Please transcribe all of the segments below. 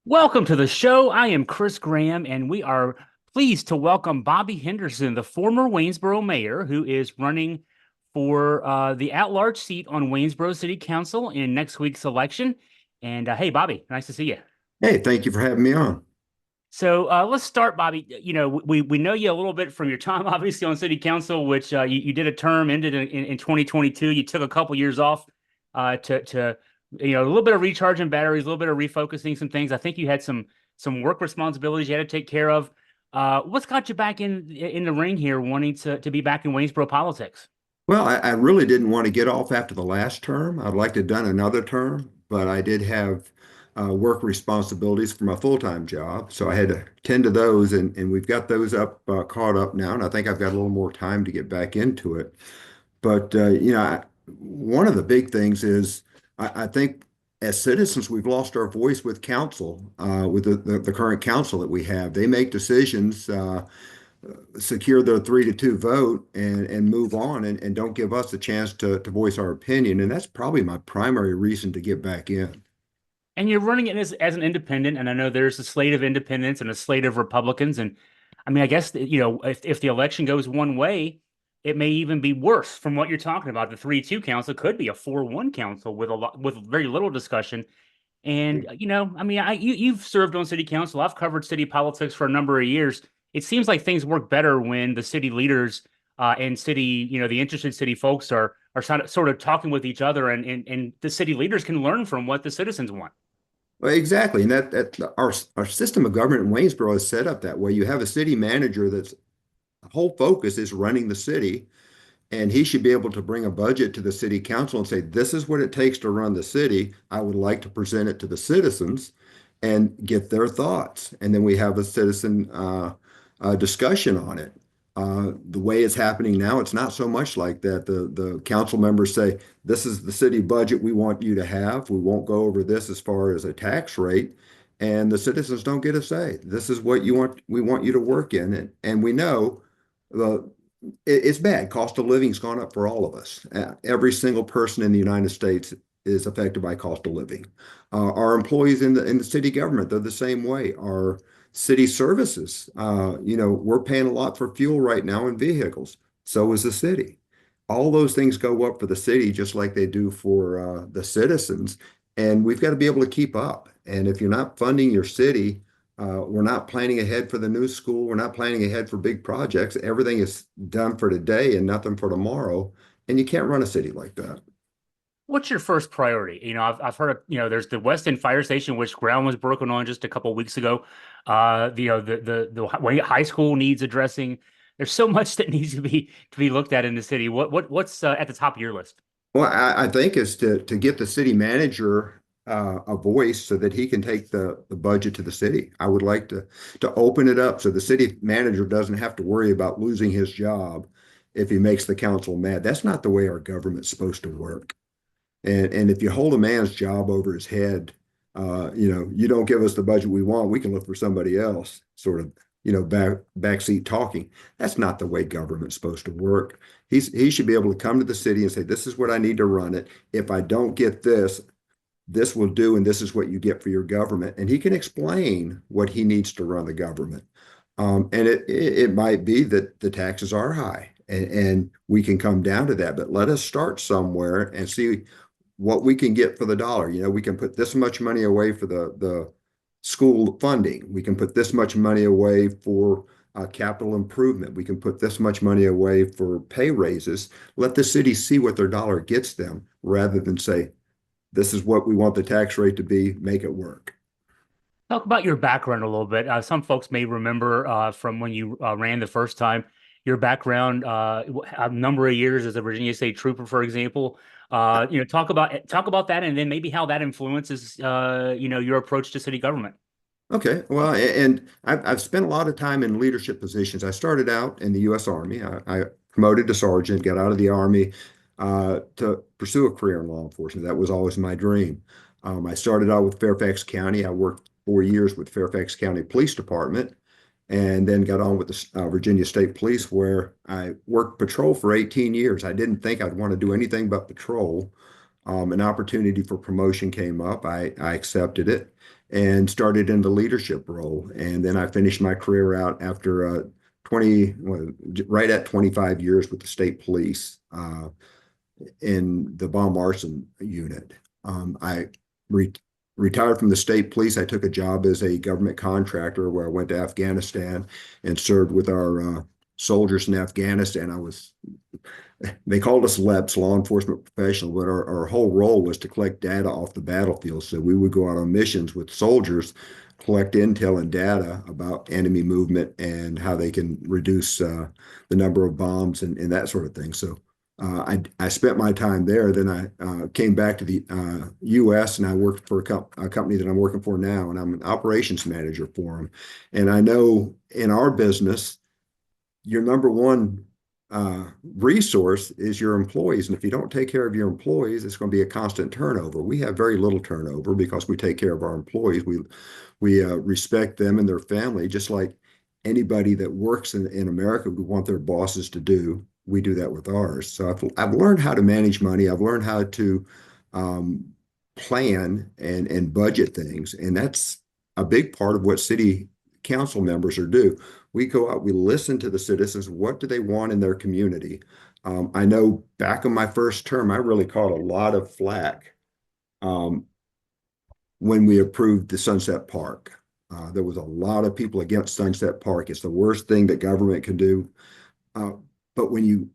Welcome to the show. I am Chris Graham, and we are pleased to welcome Bobby Henderson, the former Waynesboro mayor, who is running for the at-large seat on Waynesboro City Council in next week's election. And hey, Bobby, nice to see you. Hey, thank you for having me on. So let's start, Bobby. You know, we know you a little bit from your time, obviously, on City Council, which you did a term, ended in 2022. You took a couple years off to a little bit of recharging batteries, a little bit of refocusing some things. I think you had some work responsibilities you had to take care of. What's got you back in the ring here, wanting to be back in Waynesboro politics? Well, I really didn't want to get off after the last term. I'd like to have done another term, but I did have work responsibilities for my full-time job. So I had to tend to those, and we've got those caught up now. And I think I've got a little more time to get back into it. But, one of the big things is I think as citizens, we've lost our voice with council, with the current council that we have. They make decisions. Secure their 3-2 vote and move on and don't give us a chance to voice our opinion. And that's probably my primary reason to get back in. And you're running it as an independent, and I know there's a slate of independents and a slate of Republicans. And I mean, I guess if the election goes one way, it may even be worse from what you're talking about. The 3-2 council could be a 4-1 council with very little discussion. And I mean, you've served on city council. I've covered city politics for a number of years. It seems like things work better when the city leaders and the interested city folks are sort of talking with each other, and the city leaders can learn from what the citizens want. Well, exactly. And that our system of government in Waynesboro is set up that way. You have a city manager that's whole focus is running the city, and he should be able to bring a budget to the city council and say, this is what it takes to run the city. I would like to present it to the citizens and get their thoughts. And then we have a citizen discussion on it. The way it's happening now, it's not so much like that. The council members say, this is the city budget we want you to have. We won't go over this as far as a tax rate. And the citizens don't get a say. This is what you want, we want you to work in. And we know the it's bad. Cost of living's gone up for all of us. Every single person in the United States is affected by cost of living. Our employees in the city government, they're the same way. Our city services, we're paying a lot for fuel right now in vehicles. So is the city. All those things go up for the city just like they do for the citizens. And we've got to be able to keep up. And if you're not funding your city, we're not planning ahead for the new school. We're not planning ahead for big projects. Everything is done for today and nothing for tomorrow. And you can't run a city like that. What's your first priority? I've heard there's the West End Fire Station, which ground was broken on just a couple of weeks ago. The high school needs addressing. There's so much that needs to be looked at in the city. What's at the top of your list? Well, I think is to get the city manager a voice so that he can take the budget to the city. I would like to open it up so the city manager doesn't have to worry about losing his job if he makes the council mad. That's not the way our government's supposed to work. And if you hold a man's job over his head, you don't give us the budget we want, we can look for somebody else, sort of, backseat talking. That's not the way government's supposed to work. He should be able to come to the city and say, this is what I need to run it. If I don't get this, this will do, and this is what you get for your government. And he can explain what he needs to run the government. And it might be that the taxes are high and we can come down to that, but let us start somewhere and see what we can get for the dollar. We can put this much money away for the school funding. We can put this much money away for capital improvement. We can put this much money away for pay raises. Let the city see what their dollar gets them rather than say, this is what we want the tax rate to be, make it work. Talk about your background a little bit. Some folks may remember from when you ran the first time, your background, a number of years as a Virginia State Trooper, for example. Talk about that, and then maybe how that influences, your approach to city government. Okay, well, and I've spent a lot of time in leadership positions. I started out in the U.S. Army. I promoted to sergeant, got out of the Army to pursue a career in law enforcement. That was always my dream. I started out with Fairfax County. I worked 4 years with Fairfax County Police Department, and then got on with the Virginia State Police, where I worked patrol for 18 years. I didn't think I'd want to do anything but patrol. An opportunity for promotion came up. I accepted it. and started in the leadership role. And then I finished my career out after 20, well, right at 25 years with the state police in the bomb arson unit. I re retired from the state police. I took a job as a government contractor where I went to Afghanistan and served with our soldiers in Afghanistan. They called us LEPs, law enforcement professional, but our whole role was to collect data off the battlefield. So we would go out on missions with soldiers, collect intel and data about enemy movement and how they can reduce the number of bombs and that sort of thing. So I spent my time there. Then I came back to the U.S. and I worked for a company that I'm working for now, and I'm an operations manager for them. And I know in our business, your number one resource is your employees. And if you don't take care of your employees, it's going to be a constant turnover. We have very little turnover because we take care of our employees. We respect them and their family, just like anybody that works in America would want their bosses to do. We do that with ours. So I've learned how to manage money. I've learned how to um, plan and budget things. And that's a big part of what city council members are do. We go out, we listen to the citizens. What do they want in their community? I know back in my first term, I really caught a lot of flack um, when we approved the Sunset Park. There was a lot of people against Sunset Park. It's the worst thing that government can do. Uh, but when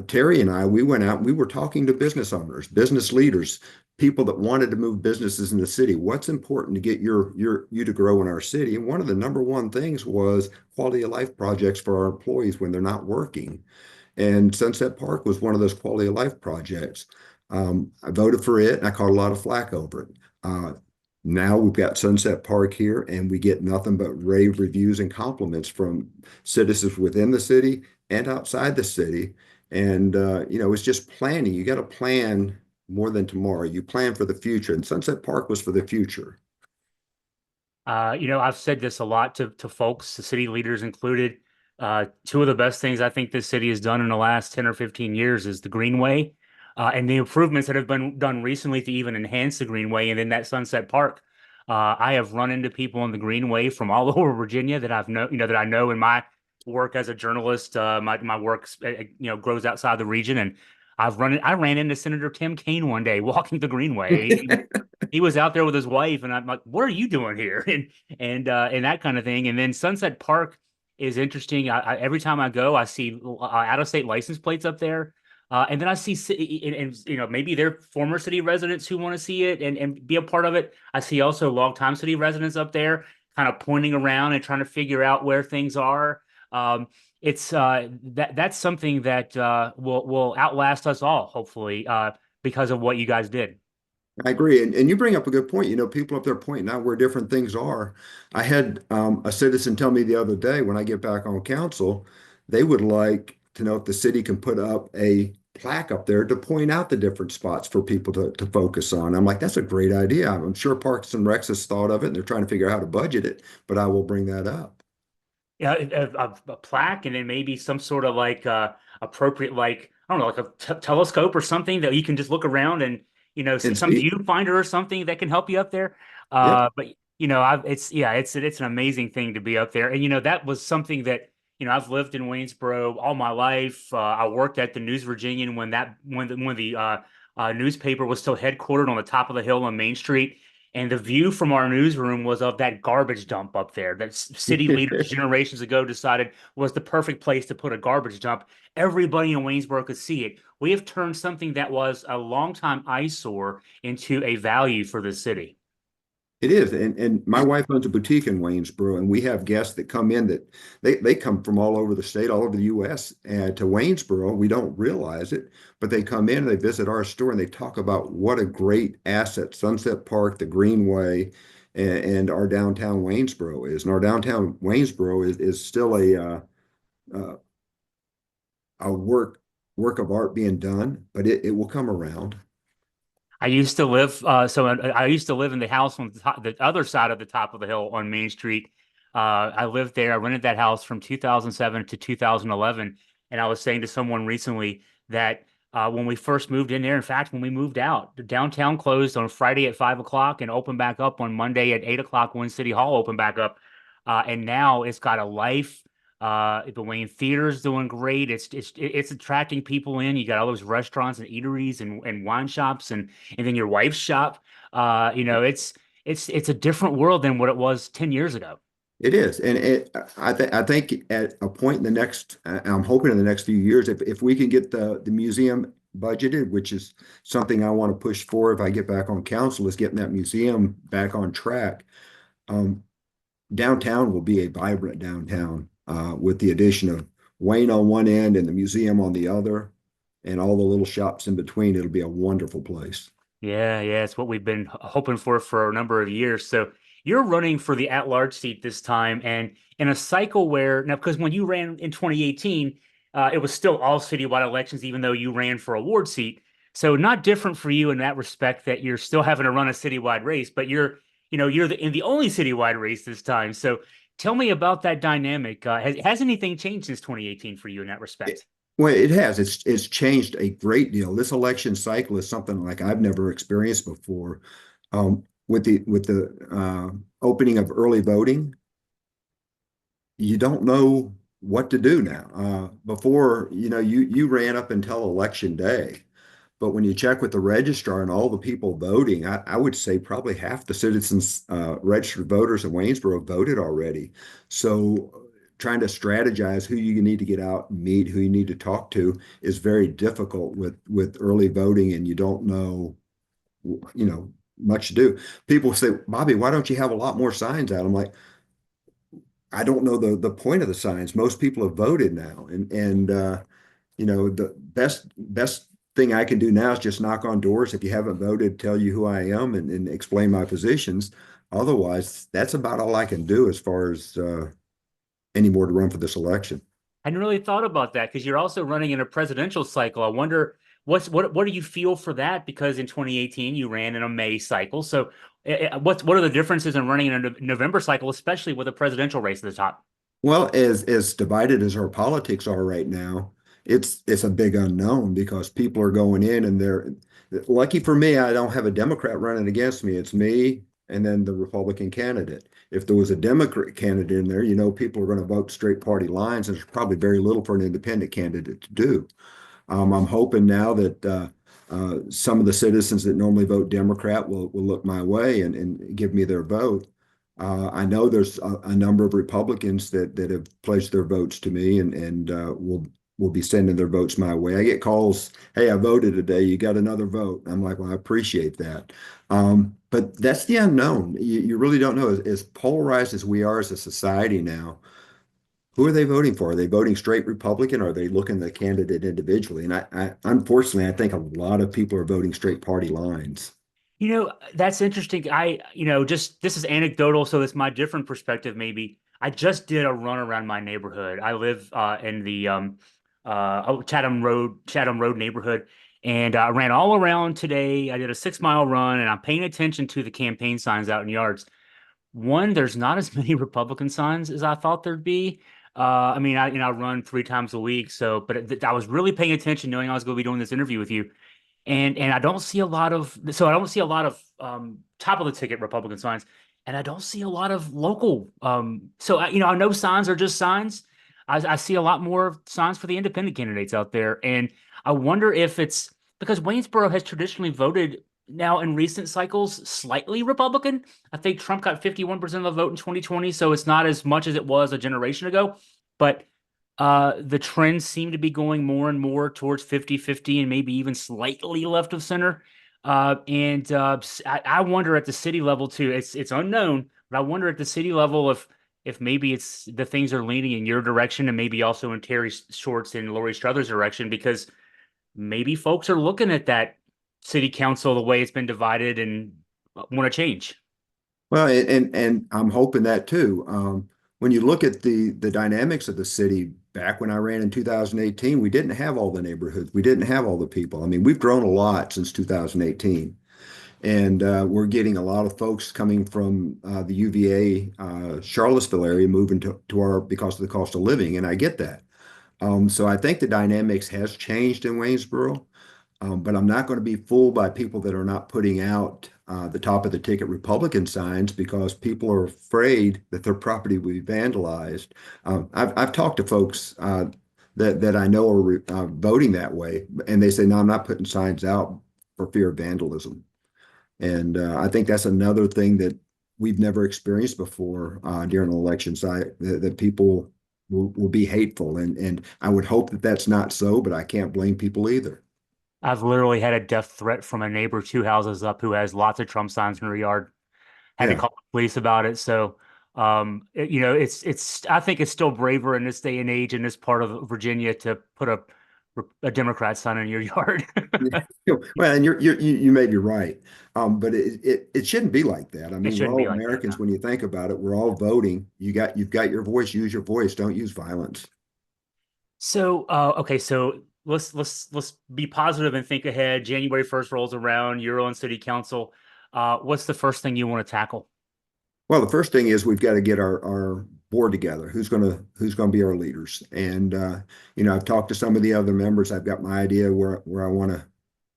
Terry and I, we went out and we were talking to business owners, business leaders, people that wanted to move businesses in the city. What's important to get you to grow in our city? And one of the number one things was quality of life projects for our employees when they're not working. And Sunset Park was one of those quality of life projects. I voted for it and I caught a lot of flack over it. Now we've got Sunset Park here, and we get nothing but rave reviews and compliments from citizens within the city and outside the city. And it's just planning. You got to plan more than tomorrow. You plan for the future, and Sunset Park was for the future. I've said this a lot to folks, the city leaders included. Two of the best things I think this city has done in the last 10 or 15 years is the Greenway, and the improvements that have been done recently to even enhance the Greenway and then that Sunset Park. I have run into people in the Greenway from all over Virginia that that I know in my work as a journalist. My work, grows outside the region, and I ran into Senator Tim Kaine one day walking the Greenway. He was out there with his wife, and I'm like, "What are you doing here?" And that kind of thing. And then Sunset Park is interesting. Every time I go, I see out of state license plates up there, and then I see maybe they're former city residents who want to see it and be a part of it. I see also longtime city residents up there, kind of pointing around and trying to figure out where things are. It's that's something that will outlast us all, hopefully, because of what you guys did. I agree. And you bring up a good point. People up there pointing out where different things are. I had a citizen tell me the other day when I get back on council, they would like to know if the city can put up a plaque up there to point out the different spots for people to focus on. I'm like, that's a great idea. I'm sure Parks and Recs has thought of it and they're trying to figure out how to budget it, but I will bring that up. Yeah, a plaque, and then maybe some sort of like appropriate, like I don't know, like a t telescope or something that you can just look around and And some see, viewfinder or something that can help you up there. yep, But it's an amazing thing to be up there, and that was something that I've lived in Waynesboro all my life. I worked at the News Virginian when the newspaper was still headquartered on the top of the hill on Main Street. And the view from our newsroom was of that garbage dump up there that city leaders generations ago decided was the perfect place to put a garbage dump. Everybody in Waynesboro could see it. We have turned something that was a longtime eyesore into a value for the city. It is. And my wife owns a boutique in Waynesboro, and we have guests that come in that they come from all over the state, all over the US, and to Waynesboro. We don't realize it, but they come in, they visit our store, and they talk about what a great asset Sunset Park, the Greenway, and our downtown Waynesboro is. And our downtown Waynesboro is still uh, a work of art being done, but it will come around. I used to live, I used to live in the house on the other side of the top of the hill on Main Street. I lived there. I rented that house from 2007 to 2011. And I was saying to someone recently that when we first moved in there. In fact, when we moved out, the downtown closed on Friday at 5 o'clock and opened back up on Monday at 8 o'clock when City Hall opened back up. And now it's got a life. The Wayne Theater's doing great. It's attracting people in. You got all those restaurants and eateries and wine shops and then your wife's shop. It's a different world than what it was 10 years ago. It is, and I think at a point in the next, I'm hoping in the next few years, if we can get the museum budgeted, which is something I want to push for if I get back on council, is getting that museum back on track. Um, Downtown will be a vibrant downtown with the addition of Wayne on one end and the museum on the other, and all the little shops in between. It'll be a wonderful place. Yeah, it's what we've been hoping for a number of years. So you're running for the at-large seat this time, and in a cycle where now, because when you ran in 2018, it was still all citywide elections, even though you ran for a ward seat. So not different for you in that respect that you're still having to run a citywide race, but in the only citywide race this time. So tell me about that dynamic. Has anything changed since 2018 for you in that It, respect? well, it has. It's changed a great deal. This election cycle is something like I've never experienced before. With the opening of early voting, you don't know what to do now. Before, you ran up until election day. But when you check with the registrar and all the people voting, I would say probably half the citizens, registered voters in Waynesboro voted already. So trying to strategize who you need to get out and meet, who you need to talk to is very difficult with early voting, and you don't know, much to do. People say, Bobby, why don't you have a lot more signs out? I'm like, I don't know the point of the signs. Most people have voted now, and the best thing I can do now is just knock on doors. If you haven't voted, tell you who I am and explain my positions. Otherwise, that's about all I can do as far as any more to run for this election. I hadn't really thought about that because you're also running in a presidential cycle. I wonder what do you feel for that? Because in 2018 you ran in a May cycle. So what are the differences in running in a November cycle, especially with a presidential race at the top? Well, as divided as our politics are right now, it's a big unknown because people are going in and they're lucky for me, I don't have a Democrat running against me. It's me and then the Republican candidate. If there was a Democrat candidate in there, people are going to vote straight party lines, and there's probably very little for an independent candidate to do. I'm hoping now that some of the citizens that normally vote Democrat will look my way and give me their vote. I know there's a number of Republicans that have pledged their votes to me and will be sending their votes my way. I get calls, "Hey, I voted today. You got another vote?" I'm like, "Well, I appreciate that." But that's the unknown. You really don't know. As polarized as we are as a society now, who are they voting for? Are they voting straight Republican, or are they looking at the candidate individually? And unfortunately, I think a lot of people are voting straight party lines. That's interesting. Just this is anecdotal, so it's my different perspective, maybe. I just did a run around my neighborhood. I live in the Chatham Road neighborhood, and I ran all around today. I did a 6 mile run, and I'm paying attention to the campaign signs out in yards. One, there's not as many Republican signs as I thought there'd be. I mean, I run 3 times a week, I was really paying attention, knowing I was going to be doing this interview with you. And I don't see a lot of top of the ticket Republican signs, and I don't see a lot of local. I know signs are just signs. I see a lot more signs for the independent candidates out there, and I wonder if it's because Waynesboro has traditionally voted now in recent cycles slightly Republican. I think Trump got 51% of the vote in 2020, so it's not as much as it was a generation ago, but the trends seem to be going more and more towards 50-50 and maybe even slightly left of center. I wonder at the city level too. It's unknown, but I wonder at the city level if maybe it's the things are leaning in your direction and maybe also in Terry Shorts and Lori Strother's direction because maybe folks are looking at that city council the way it's been divided and want to change. Well, and I'm hoping that too. When you look at the dynamics of the city back when I ran in 2018, we didn't have all the neighborhoods. We didn't have all the people. I mean, we've grown a lot since 2018. And we're getting a lot of folks coming from the UVA, Charlottesville area moving to our because of the cost of living. And I get that. So I think the dynamics has changed in Waynesboro. But I'm not going to be fooled by people that are not putting out the top of the ticket Republican signs because people are afraid that their property will be vandalized. I've talked to folks that I know are voting that way, and they say, "No, I'm not putting signs out for fear of vandalism." And I think that's another thing that we've never experienced before during an election site that people will be hateful. And I would hope that that's not so, but I can't blame people either. I've literally had a death threat from a neighbor 2 houses up who has lots of Trump signs in her yard. Had to Yeah. call the police about it. So, it's I think it's still braver in this day and age in this part of Virginia to put a Democrat sign in your yard. Well, and you may be right, but it shouldn't be like that. I It mean, we're shouldn't all be like that, no. Americans when you think about it. We're all voting. You've got your voice. Use your voice. Don't use violence. So, okay, so let's be positive and think ahead. January 1st rolls around, you're on city council. What's the first thing you want to tackle? Well, the first thing is we've got to get our board together. Who's gonna be our leaders? And I've talked to some of the other members. I've got my idea where I want to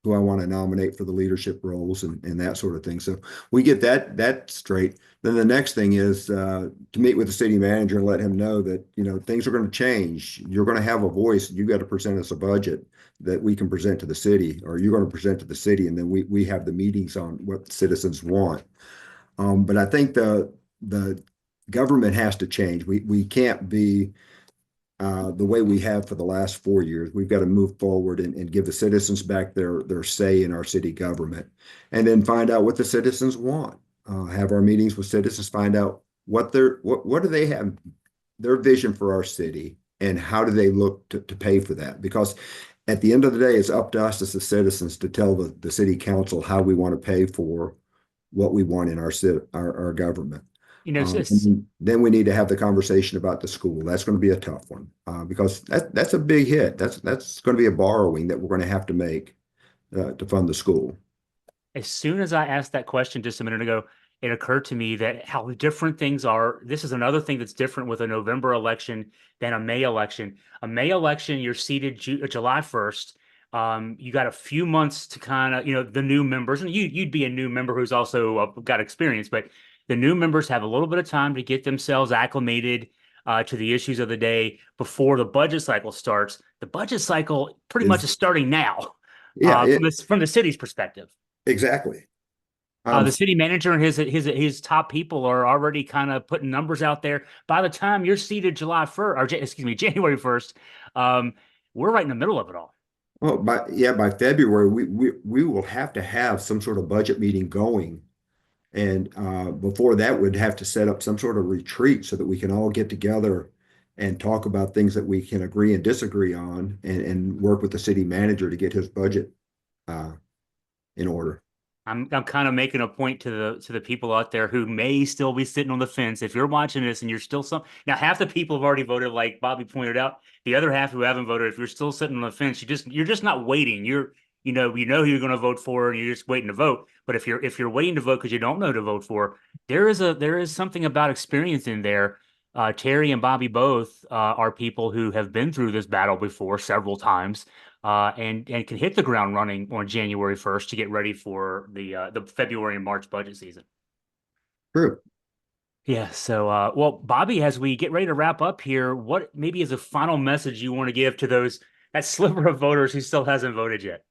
who I want to nominate for the leadership roles and that sort of thing. So we get that straight. Then the next thing is to meet with the city manager and let him know that things are going to change. You're going to have a voice. You got to present us a budget that we can present to the city, or you're going to present to the city, and then we have the meetings on what the citizens want. But I think the government has to change. We can't be the way we have for the last 4 years. We've got to move forward and give the citizens back their say in our city government, and then find out what the citizens want. Have our meetings with citizens, find out what do they have their vision for our city, and how do they look to pay for that? Because at the end of the day, it's up to us as the citizens to tell the city council how we want to pay for what we want in our government. It's And then we need to have the conversation about the school. That's going to be a tough one because that's a big hit. That's going to be a borrowing that we're going to have to make to fund the school. as soon as I asked that question just a minute ago, it occurred to me that how different things are. This is another thing that's different with a November election than a May election. A May election, you're seated July 1st. You got a few months to kind of, the new members, and you'd be a new member who's also got experience, but the new members have a little bit of time to get themselves acclimated to the issues of the day before the budget cycle starts. The budget cycle pretty much Is is starting now, yeah, from the city's perspective. exactly. The Um, city manager and his top people are already kind of putting numbers out there. By the time you're seated July 1st, or excuse me, January 1st, um, we're right in the middle of it all. well, by February, we will have to have some sort of budget meeting going. And before that, we'd have to set up some sort of retreat so that we can all get together and talk about things that we can agree and disagree on and work with the city manager to get his budget uh, in order. I'm kind of making a point to the people out there who may still be sitting on the fence. If you're watching this and you're still now, half the people have already voted, like Bobby pointed out. The other half who haven't voted, if you're still sitting on the fence, you're just not waiting. You know who you're going to vote for, and you're just waiting to vote. But if you're waiting to vote because you don't know who to vote for, there is something about experience in there. Terry and Bobby both are people who have been through this battle before several times, and can hit the ground running on January 1st to get ready for the February and March budget season. True. Yeah. So, well, Bobby, as we get ready to wrap up here, what maybe is a final message you want to give to that sliver of voters who still hasn't voted yet?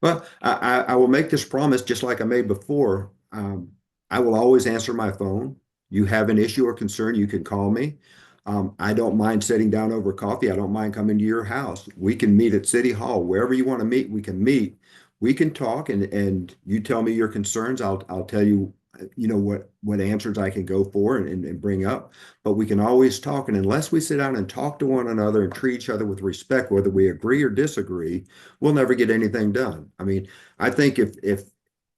Well, I will make this promise just like I made before. I will always answer my phone. You have an issue or concern, you can call me. I don't mind sitting down over coffee. I don't mind coming to your house. We can meet at City Hall, wherever you want to meet, we can meet. We can talk and you tell me your concerns. I'll tell you, what answers I can go for and bring up. But we can always talk. And unless we sit down and talk to one another and treat each other with respect, whether we agree or disagree, we'll never get anything done. I mean, I think if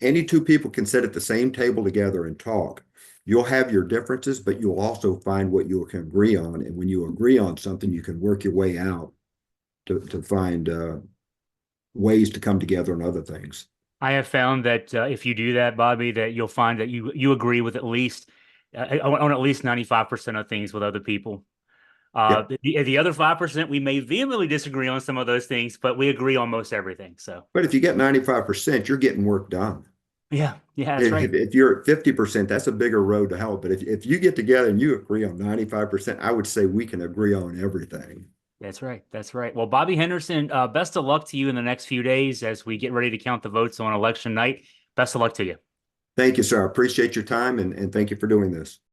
any two people can sit at the same table together and talk, you'll have your differences, but you'll also find what you can agree on. And when you agree on something, you can work your way out to find ways to come together on other things. I have found that if you do that, Bobby, that you'll find that you agree with at least on at least 95% of things with other people. Yep. The other 5%, we may vehemently disagree on some of those things, but we agree on most everything. So But if you get 95%, you're getting work done. yeah, yeah, that's If, right. if you're at 50%, that's a bigger road to help. But if you get together and you agree on 95%, I would say we can agree on everything. That's right. That's right. Well, Bobby Henderson, best of luck to you in the next few days as we get ready to count the votes on election night. Best of luck to you. Thank you, sir. I appreciate your time and thank you for doing this.